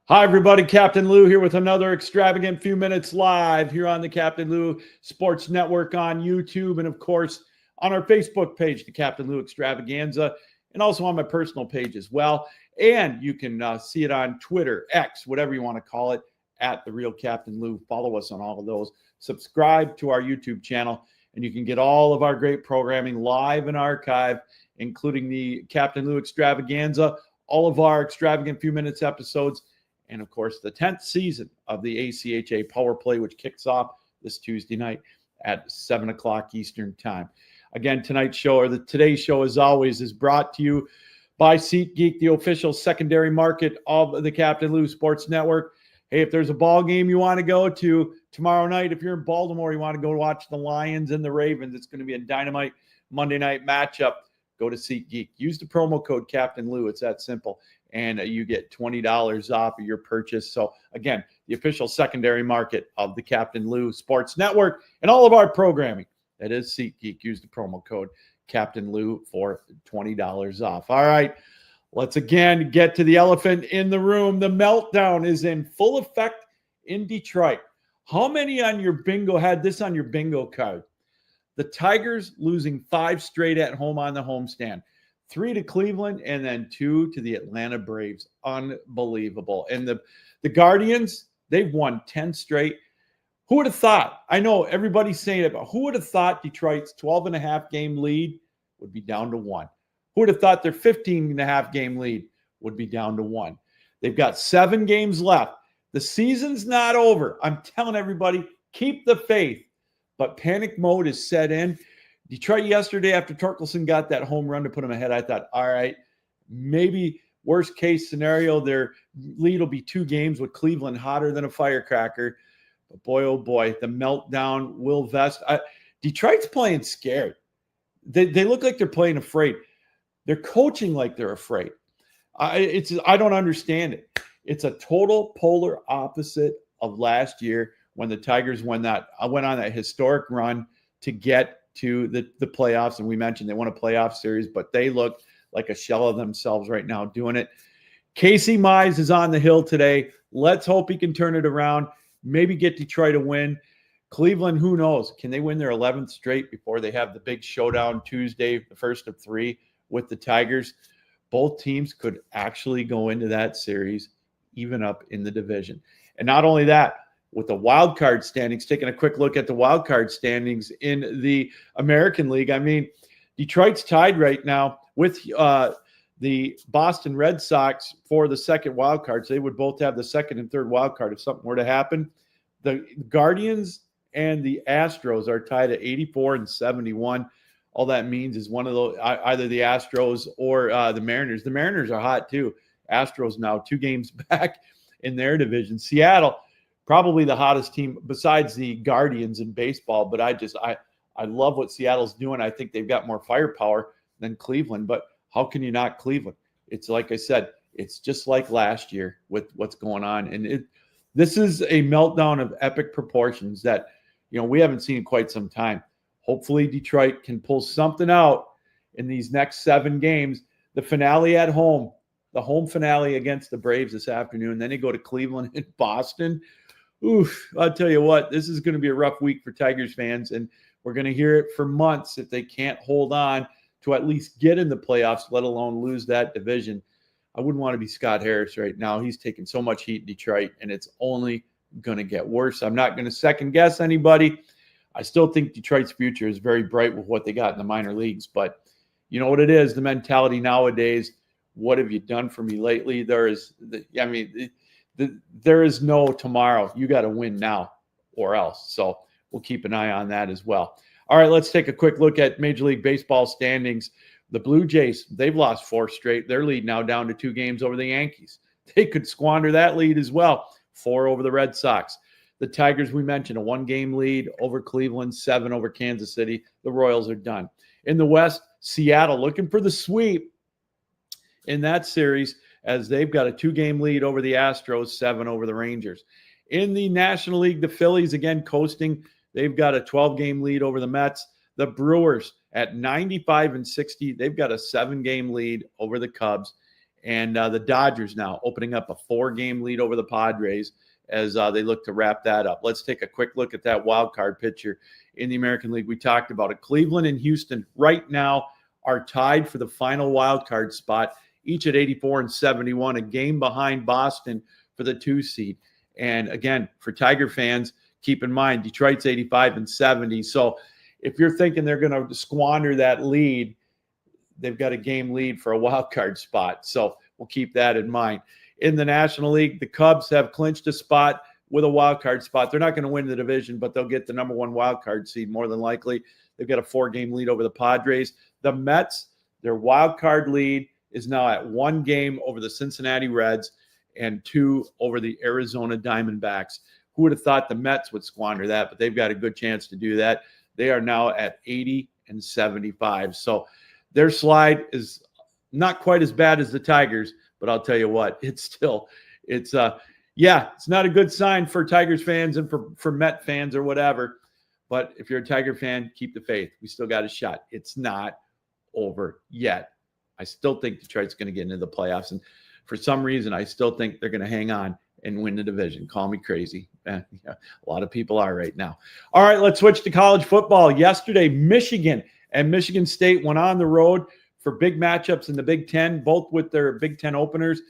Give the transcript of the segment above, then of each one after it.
Hi, everybody. Captain Lou here with another Extravagant Few Minutes live here on the Captain Lou Sports Network on YouTube and, of course, on our Facebook page, the Captain Lou Extravaganza, and also on my personal page as well. And you can see it on Twitter, X, whatever you want to call it, at The Real Captain Lou. Follow us on all of those. Subscribe to our YouTube channel, and you can get all of our great programming live and archived, including the Captain Lou Extravaganza, all of our Extravagant Few Minutes episodes, and, of course, the 10th season of the ACHA Power Play, which kicks off this Tuesday night at 7 o'clock Eastern Time. Again, today's show, as always, is brought to you by SeatGeek, the official secondary market of the Captain Lou Sports Network. Hey, if there's a ball game you want to go to tomorrow night, if you're in Baltimore, you want to go watch the Lions and the Ravens, it's going to be a dynamite Monday night matchup. Go to SeatGeek. Use the promo code Captain Lou. It's that simple. And you get $20 off of your purchase. So, again, the official secondary market of the Captain Lou Sports Network and all of our programming. That is SeatGeek. Use the promo code Captain Lou for $20 off. All right, let's again get to the elephant in the room. The meltdown is in full effect in Detroit. How many on your bingo had this on your bingo card? The Tigers losing 5 straight at home on the homestand. 3 to Cleveland, and then 2 to the Atlanta Braves. Unbelievable. And the Guardians, they've won 10 straight. Who would have thought? I know everybody's saying it, but who would have thought Detroit's 12.5 game lead would be down to 1? Who would have thought their 15.5 game lead would be down to 1? They've got 7 games left. The season's not over. I'm telling everybody, keep the faith. But panic mode is set in. Detroit yesterday, after Torkelson got that home run to put them ahead, I thought, all right, maybe worst case scenario, their lead will be 2 games with Cleveland hotter than a firecracker. But boy, oh boy, the meltdown will vest. Detroit's playing scared. They look like they're playing afraid. They're coaching like they're afraid. I don't understand it. It's a total polar opposite of last year when the Tigers went on that historic run to get to the playoffs. And we mentioned they won a playoff series, but they look like a shell of themselves right now doing it. Casey Mize is on the hill today. Let's hope he can turn it around, maybe get Detroit a win. Cleveland, who knows? Can they win their 11th straight before they have the big showdown Tuesday, the first of 3 with the Tigers? Both teams could actually go into that series even up in the division. And not only that, with the wild card standings, taking a quick look at the wild card standings in the American League. I mean, Detroit's tied right now with the Boston Red Sox for the second wild card. So they would both have the second and third wild card if something were to happen. The Guardians and the Astros are tied at 84 and 71. All that means is one of those, either the Astros or the Mariners. The Mariners are hot too. Astros now 2 games back in their division. Seattle, probably the hottest team besides the Guardians in baseball, but I love what Seattle's doing. I think they've got more firepower than Cleveland, but how can you not Cleveland? It's like I said, it's just like last year with what's going on. And this is a meltdown of epic proportions that, we haven't seen in quite some time. Hopefully Detroit can pull something out in these next 7 games. The finale at home, the home finale against the Braves this afternoon. Then they go to Cleveland and Boston. Oof, I'll tell you what, this is going to be a rough week for Tigers fans, and we're going to hear it for months if they can't hold on to at least get in the playoffs, let alone lose that division. I wouldn't want to be Scott Harris right now. He's taking so much heat in Detroit, and it's only going to get worse. I'm not going to second guess anybody. I still think Detroit's future is very bright with what they got in the minor leagues, but you know what it is, the mentality nowadays, what have you done for me lately? There is no tomorrow. You got to win now or else. So we'll keep an eye on that as well. All right, let's take a quick look at Major League Baseball standings. The Blue Jays, they've lost 4 straight. Their lead now down to 2 games over the Yankees. They could squander that lead as well. 4 over the Red Sox. The Tigers, we mentioned, a 1-game lead over Cleveland, 7 over Kansas City. The Royals are done. In the West, Seattle looking for the sweep in that series as they've got a 2-game lead over the Astros, 7 over the Rangers. In the National League, the Phillies, again, coasting. They've got a 12-game lead over the Mets. The Brewers at 95 and 60. They've got a 7-game lead over the Cubs. And the Dodgers now opening up a 4-game lead over the Padres as they look to wrap that up. Let's take a quick look at that wild card picture in the American League. We talked about it. Cleveland and Houston right now are tied for the final wild card spot, each at 84 and 71, a game behind Boston for the 2 seed. And again, for Tiger fans, keep in mind, Detroit's 85 and 70. So if you're thinking they're going to squander that lead, they've got a game lead for a wild card spot. So we'll keep that in mind. In the National League, the Cubs have clinched a spot with a wild card spot. They're not going to win the division, but they'll get the number 1 wild card seed more than likely. They've got a 4-game lead over the Padres. The Mets, their wild card lead is now at 1 game over the Cincinnati Reds and 2 over the Arizona Diamondbacks. Who would have thought the Mets would squander that? But they've got a good chance to do that. They are now at 80 and 75. So their slide is not quite as bad as the Tigers, but I'll tell you what, it's not a good sign for Tigers fans and for Met fans or whatever. But if you're a Tiger fan, keep the faith. We still got a shot. It's not over yet. I still think Detroit's going to get into the playoffs. And for some reason, I still think they're going to hang on and win the division. Call me crazy. Yeah, a lot of people are right now. All right, let's switch to college football. Yesterday, Michigan and Michigan State went on the road for big matchups in the Big Ten, both with their Big Ten openers.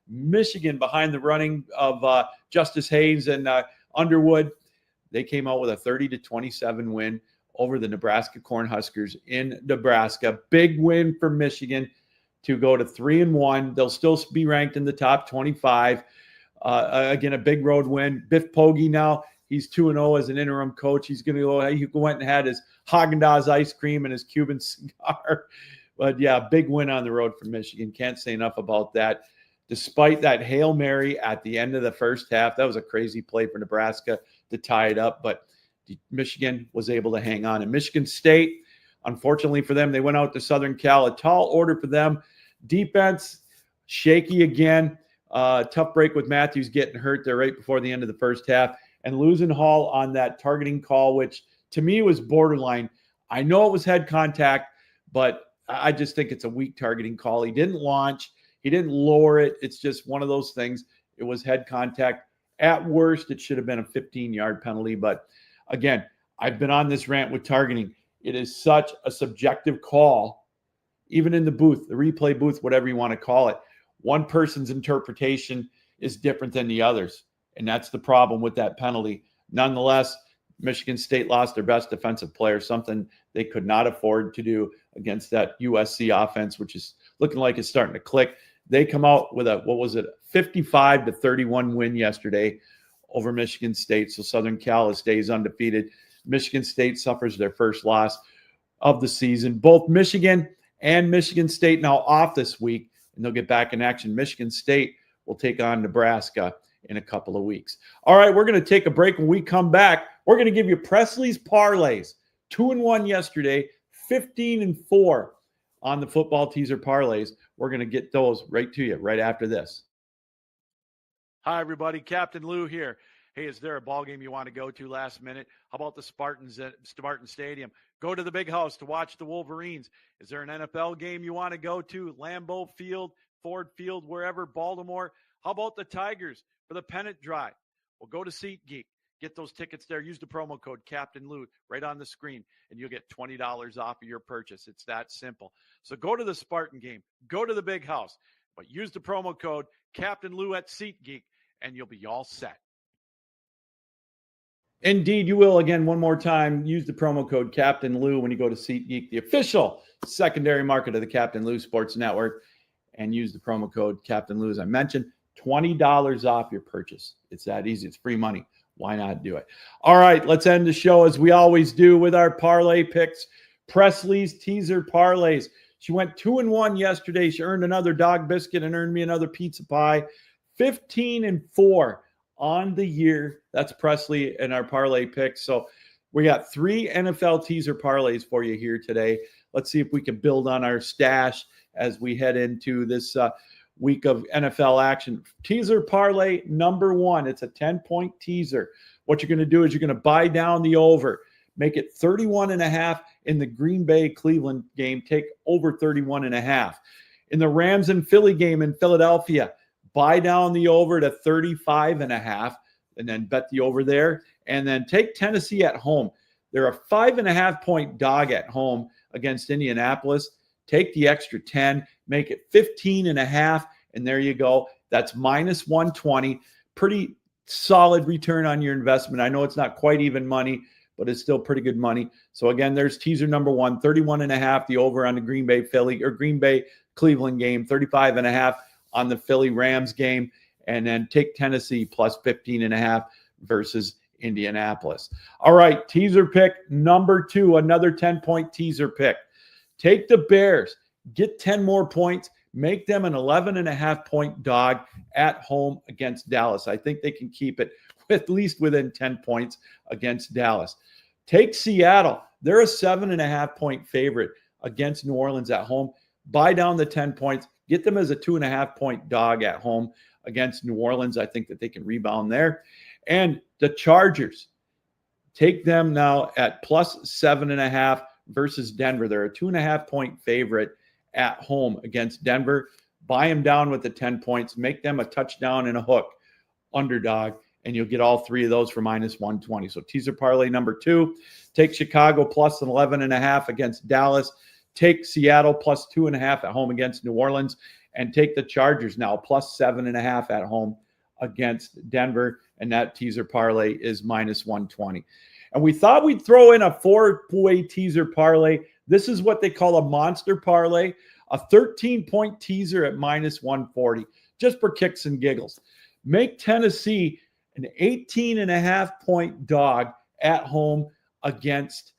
Michigan behind the running of Justice Hayes and Underwood. They came out with a 30-27 win over the Nebraska Cornhuskers in Nebraska. Big win for Michigan to go to 3-1. They'll still be ranked in the top 25. Again, a big road win. Biff Poggi now, he's 2-0 as an interim coach. He's going to go, he went and had his Haagen-Dazs ice cream and his Cuban cigar. But yeah, big win on the road for Michigan. Can't say enough about that. Despite that Hail Mary at the end of the first half, that was a crazy play for Nebraska to tie it up. But Michigan was able to hang on. And Michigan State, unfortunately for them, they went out to Southern Cal. A tall order for them. Defense, shaky again. Tough break with Matthews getting hurt there right before the end of the first half. And losing Hall on that targeting call, which to me was borderline. I know it was head contact, but I just think it's a weak targeting call. He didn't launch. He didn't lower it. It's just one of those things. It was head contact. At worst, it should have been a 15-yard penalty. But again, I've been on this rant with targeting. It is such a subjective call, even in the booth, the replay booth, whatever you want to call it. One person's interpretation is different than the others, and that's the problem with that penalty. Nonetheless, Michigan State lost their best defensive player, something they could not afford to do against that USC offense, which is looking like it's starting to click. They come out with a 55-31 win yesterday over Michigan State. So Southern Cal stays undefeated. Michigan State suffers their first loss of the season. Both Michigan and Michigan State now off this week, and they'll get back in action. Michigan State will take on Nebraska in a couple of weeks. All right, we're going to take a break. When we come back, we're going to give you Presley's parlays. 2-1 yesterday, 15-4 on the football teaser parlays. We're going to get those right to you right after this. Hi, everybody. Captain Lou here. Hey, is there a ball game you want to go to last minute? How about the Spartans at Spartan Stadium? Go to the Big House to watch the Wolverines. Is there an NFL game you want to go to? Lambeau Field, Ford Field, wherever, Baltimore. How about the Tigers for the pennant drive? Well, go to SeatGeek. Get those tickets there. Use the promo code Captain Lou right on the screen, and you'll get $20 off of your purchase. It's that simple. So go to the Spartan game. Go to the Big House. But use the promo code Captain Lou at SeatGeek, and you'll be all set. Indeed, you will. Again, one more time, use the promo code Captain Lou when you go to SeatGeek, the official secondary market of the Captain Lou Sports Network, and use the promo code Captain Lou, as I mentioned. $20 off your purchase. It's that easy. It's free money. Why not do it? All right, let's end the show as we always do with our parlay picks. Presley's teaser parlays. She went 2-1 yesterday. She earned another dog biscuit and earned me another pizza pie. 15-4 on the year. That's Presley and our parlay picks. So we got 3 NFL teaser parlays for you here today. Let's see if we can build on our stash as we head into this week of NFL action. Teaser parlay number 1. It's a 10-point teaser. What you're going to do is you're going to buy down the over. Make it 31.5 in the Green Bay Cleveland game. Take over 31.5. In the Rams and Philly game in Philadelphia, buy down the over to 35.5 and then bet the over there. And then take Tennessee at home. They're a 5.5-point dog at home against Indianapolis. Take the extra 10, make it 15.5, and there you go. That's minus 120. Pretty solid return on your investment. I know it's not quite even money, but it's still pretty good money. So again, there's teaser number 1, 31.5, the over on the Green Bay Cleveland game, 35.5 on the Philly Rams game, and then take Tennessee plus 15.5 versus Indianapolis. All right, teaser pick number 2, another 10-point teaser pick. Take the Bears, get 10 more points, make them an 11.5-point dog at home against Dallas. I think they can keep it at least within 10 points against Dallas. Take Seattle. They're a 7.5-point favorite against New Orleans at home. Buy down the 10 points. Get them as a 2.5-point dog at home against New Orleans. I think that they can rebound there. And the Chargers, take them now at plus 7.5 versus Denver. They're a 2.5-point favorite at home against Denver. Buy them down with the 10 points. Make them a touchdown and a hook underdog, and you'll get all 3 of those for minus 120. So teaser parlay number 2, take Chicago plus 11.5 against Dallas. Take Seattle plus 2.5 at home against New Orleans, and take the Chargers now plus 7.5 at home against Denver. And that teaser parlay is minus 120. And we thought we'd throw in a 4-way teaser parlay. This is what they call a monster parlay, a 13-point teaser at minus 140, just for kicks and giggles. Make Tennessee an 18.5-point dog at home against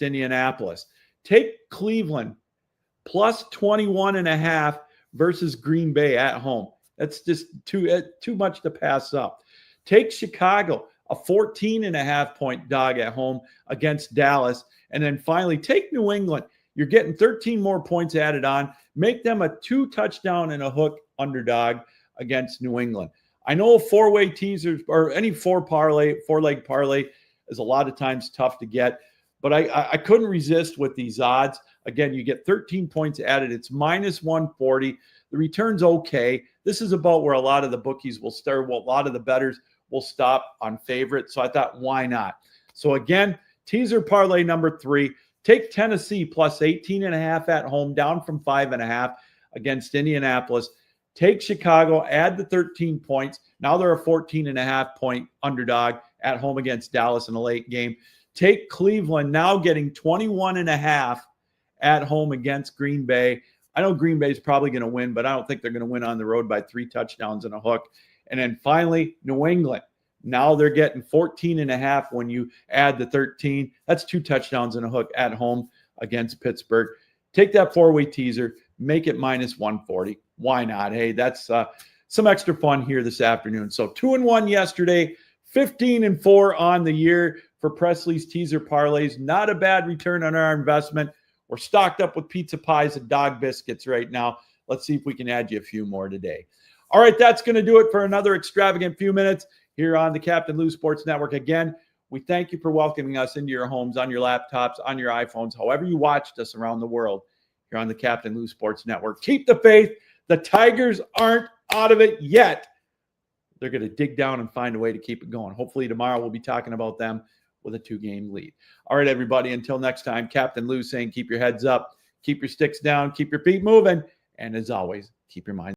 Indianapolis. Take Cleveland plus 21.5 versus Green Bay at home. That's just too much to pass up. Take Chicago, a 14.5-point dog at home against Dallas. And then finally, take New England. You're getting 13 more points added on. Make them a 2-touchdown and a hook underdog against New England. I know 4-way teasers or any 4-leg parlay is a lot of times tough to get, but I couldn't resist with these odds. Again, you get 13 points added. It's minus 140. The return's okay. This is about where a lot of the bookies will start. Well, a lot of the bettors will stop on favorites. So I thought, why not? So again, teaser parlay number 3, take Tennessee plus 18.5 at home, down from 5.5 against Indianapolis. Take Chicago, add the 13 points. Now they're a 14.5-point underdog at home against Dallas in a late game. Take Cleveland, now getting 21.5 at home against Green Bay. I know Green Bay is probably going to win, but I don't think they're going to win on the road by 3 touchdowns and a hook. And then finally, New England. Now they're getting 14.5 when you add the 13. That's 2 touchdowns and a hook at home against Pittsburgh. Take that 4-way teaser, make it minus 140. Why not? Hey, that's some extra fun here this afternoon. So 2-1 yesterday, 15-4 on the year for Presley's teaser parlays. Not a bad return on our investment. We're stocked up with pizza pies and dog biscuits right now. Let's see if we can add you a few more today. All right, that's going to do it for another extravagant few minutes here on the Captain Lou Sports Network. Again, we thank you for welcoming us into your homes, on your laptops, on your iPhones, however you watched us around the world here on the Captain Lou Sports Network. Keep the faith. The Tigers aren't out of it yet. They're going to dig down and find a way to keep it going. Hopefully tomorrow we'll be talking about them with a 2-game lead. All right, everybody, until next time, Captain Lou saying keep your heads up, keep your sticks down, keep your feet moving, and as always, keep your mind